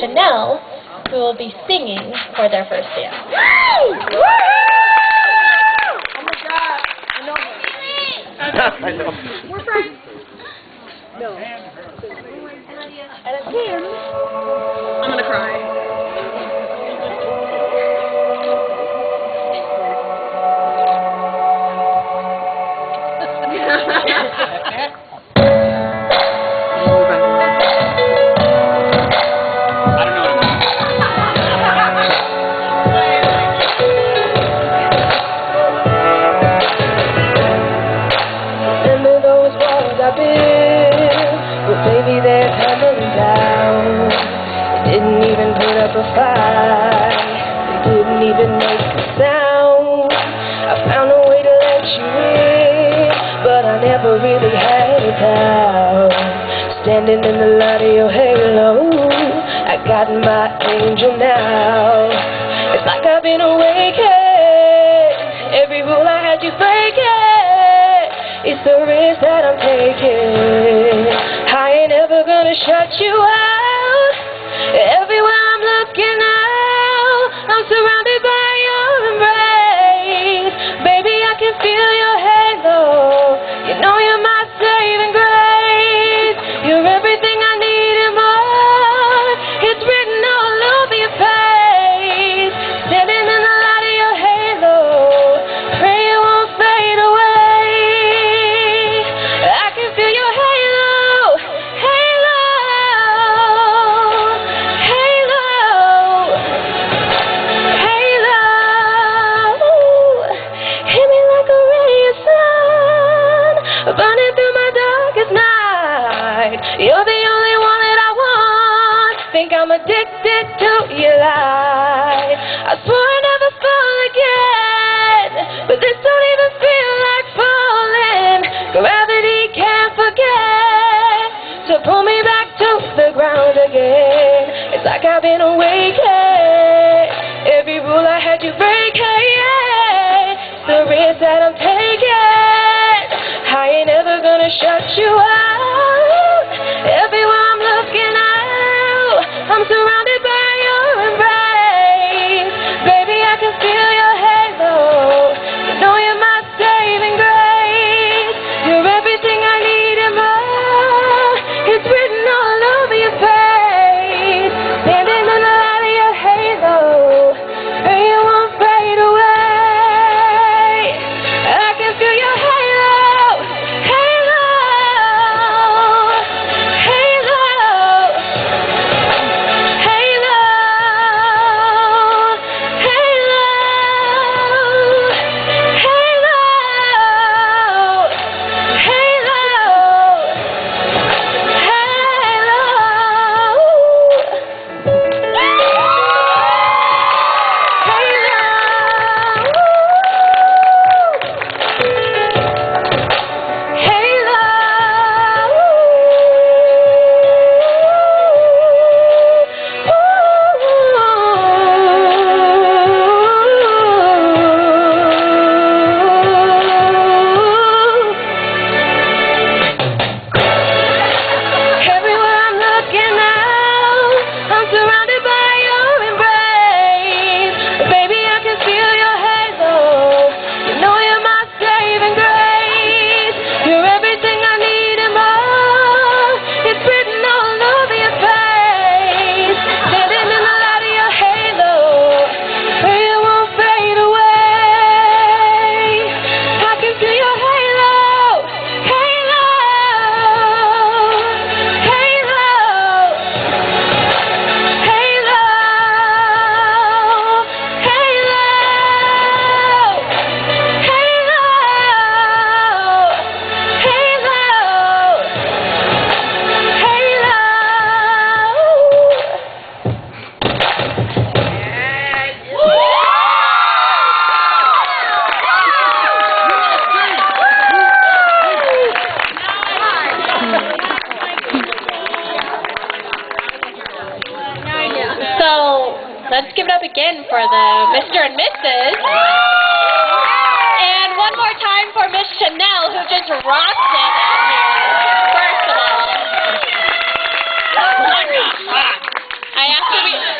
Chanel, who will be singing for their first dance. I know. We're friends. No. And Kim. I'm gonna cry. Remember those walls I built? Well, baby, they're tumbling down. They didn't even put up a fight. They didn't even make a sound. I found a way to let you in, but I never really had a doubt. Standing in the light of your halo, I got my angel now. It's like I've been awakened. Every rule I had you breaking. It's the risk that I'm taking. I ain't ever gonna shut you out. Everywhere I'm looking out, I'm surrounded by your embrace. Baby, I can feel your halo. You know you're my saving grace. You're everything I need and more. It's written all over your face. Standing in the light of your halo, pray it won't fade away. I can feel your halo, halo, halo, halo. Hit me like a ray of sun, burning through my darkest night. You're the only one that I want. Think I'm addicted to your light. I swore I'd never fall again, but this don't even feel like falling. Gravity can't forget to pull me back to the ground again. It's like I've been awakened. Every rule I had you breaking. It's the risk that I'm taking. I ain't ever gonna shut you out. Everywhere I'm looking out, I'm surrounded by your embrace. Baby, I can feel your halo. You know you're my saving grace. You're everything I need and more. It's written all over your face. Standing in the light of your halo, pray it won't fade away. I can feel your halo, halo, halo, halo, Let's give it up again for the Mr. and Mrs. And one more time for Miss Chanel, who just rocked it in here, first of all. I asked So